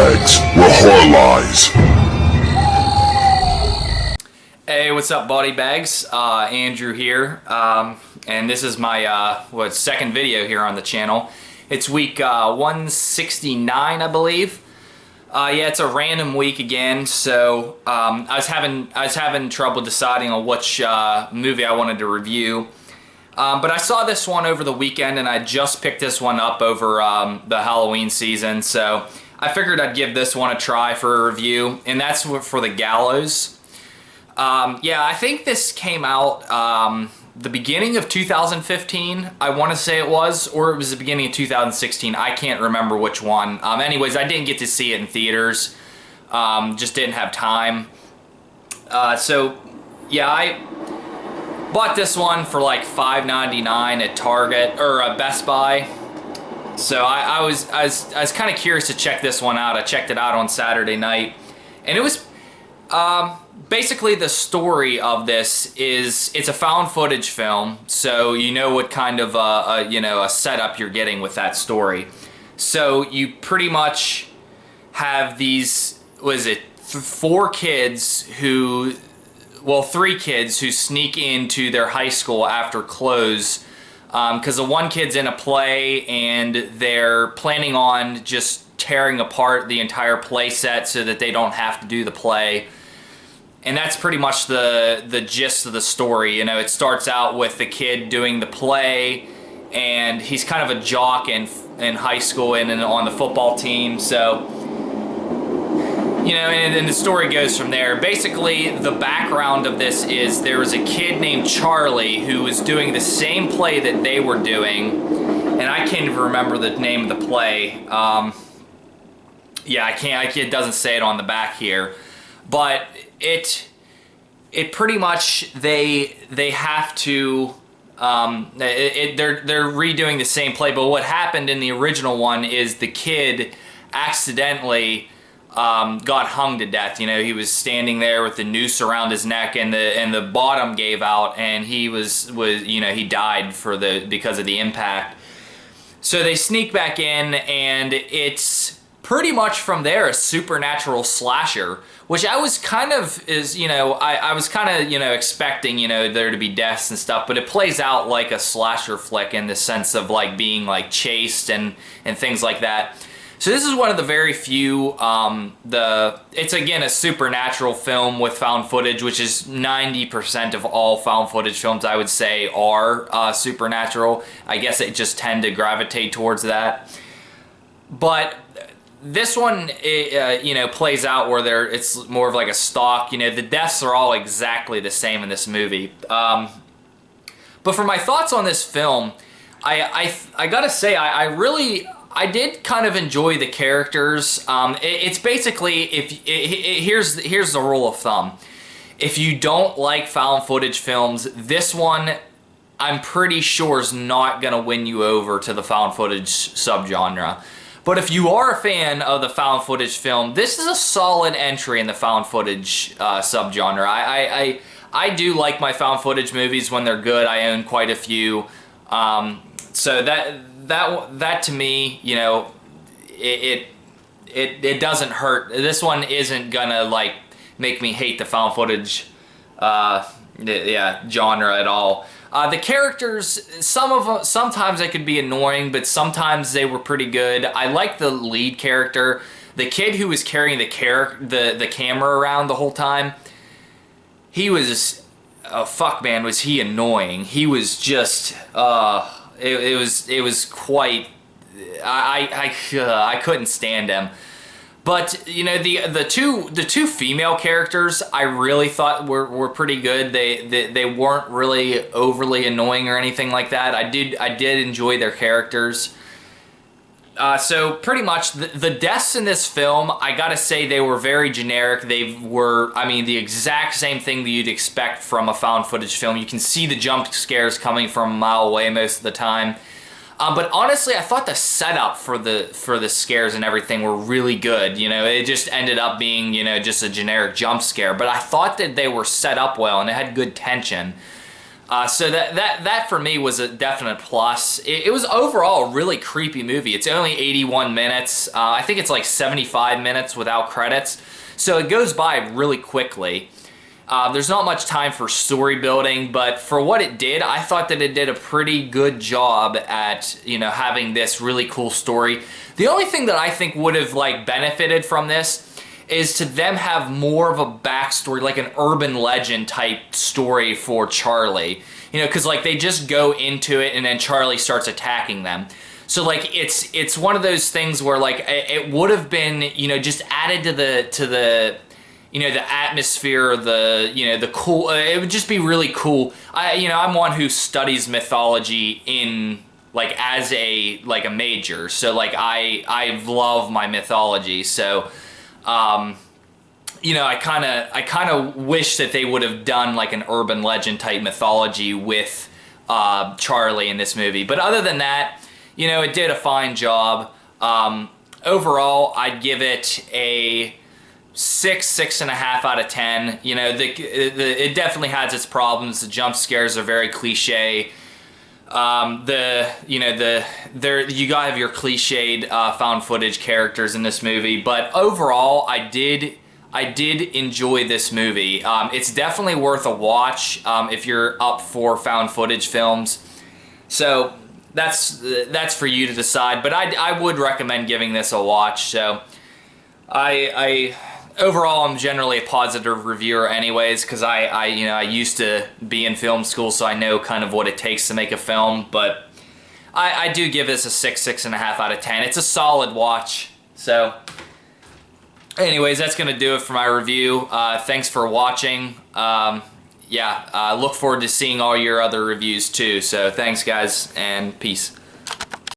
bags where horror lies. Hey, what's up, body bags? Andrew here, and this is my second video here on the channel. It's week 169, I believe. Yeah, it's a random week again. So I was having trouble deciding on which movie I wanted to review. But I saw this one over the weekend, and I just picked this one up over the Halloween season. So I figured I'd give this one a try for a review, and that's for the Gallows. Yeah, I think this came out the beginning of 2015, I want to say it was, or it was the beginning of 2016. I can't remember which one. Anyways, I didn't get to see it in theaters. Just didn't have time. So, yeah, I bought this one for like $5.99 at Target, or Best Buy. So I was kind of curious to check this one out. I checked it out on Saturday night, and it was... basically, the story of this is it's a found footage film, so you know what kind of a setup you're getting with that story. So you pretty much have these, three kids who sneak into their high school after close, because the one kid's in a play and they're planning on just tearing apart the entire play set so that they don't have to do the play. And that's pretty much the gist of the story. You know, it starts out with the kid doing the play, and he's kind of a jock in high school and on the football team. So, you know, and the story goes from there. Basically, the background of this is there was a kid named Charlie who was doing the same play that they were doing, and I can't even remember the name of the play. Yeah, I can't. It doesn't say it on the back here, but it pretty much they have to they're redoing the same play. But what happened in the original one is the kid accidentally got hung to death. You know, he was standing there with the noose around his neck, and the bottom gave out, and he was he died because of the impact. So they sneak back in, and it's pretty much from there a supernatural slasher, which I was kind of I was kind of expecting there to be deaths and stuff, but it plays out like a slasher flick in the sense of like being like chased and things like that. So this is one of the very few it's again a supernatural film with found footage, which is 90% of all found footage films I would say are supernatural. I guess they just tend to gravitate towards that. But this one, plays out where it's more of like a stalk. The deaths are all exactly the same in this movie. But for my thoughts on this film, I gotta say, I did kind of enjoy the characters. It's basically, here's the rule of thumb. If you don't like found footage films, this one, I'm pretty sure, is not gonna win you over to the found footage subgenre. But if you are a fan of the found footage film, this is a solid entry in the found footage subgenre. I do like my found footage movies when they're good. I own quite a few. So that to me, it doesn't hurt. This one isn't gonna like make me hate the found footage genre at all. The characters, sometimes they could be annoying, but sometimes they were pretty good. I like the lead character. The kid who was carrying the camera around the whole time, he was, fuck man, was he annoying. He was just, it was quite, I couldn't stand him. But the two female characters I really thought were pretty good. They weren't really overly annoying or anything like that. I did enjoy their characters. So pretty much the deaths in this film, I gotta say, they were very generic. They were, the exact same thing that you'd expect from a found footage film. You can see the jump scares coming from a mile away most of the time. But honestly, I thought the setup for the scares and everything were really good. It just ended up being, just a generic jump scare. But I thought that they were set up well and it had good tension. So that for me was a definite plus. It was overall a really creepy movie. It's only 81 minutes. I think it's like 75 minutes without credits. So it goes by really quickly. There's not much time for story building, but for what it did, I thought that it did a pretty good job at, you know, having this really cool story. The only thing that I think would have like benefited from this is to them have more of a backstory, like an urban legend type story for Charlie. You know, because like they just go into it and then Charlie starts attacking them. So like it's one of those things where like it would have been, you know, just added to the you know, the atmosphere, the, you know, the cool, it would just be really cool. You know, I'm one who studies mythology in like as a major. So like I love my mythology. So you know, I kind of wish that they would have done like an urban legend type mythology with Charlie in this movie. But other than that, you know, it did a fine job. Overall, I'd give it a 6.5 out of 10. You know, it definitely has its problems. The jump scares are very cliche. You gotta have your cliched found footage characters in this movie, but overall, I did enjoy this movie. It's definitely worth a watch if you're up for found footage films. So that's for you to decide, but I would recommend giving this a watch. So overall, I'm generally a positive reviewer anyways, because I used to be in film school, so I know kind of what it takes to make a film, but I do give this a 6.5 out of 10. It's a solid watch. So anyways, that's going to do it for my review. Thanks for watching. Look forward to seeing all your other reviews too. So thanks guys, and peace.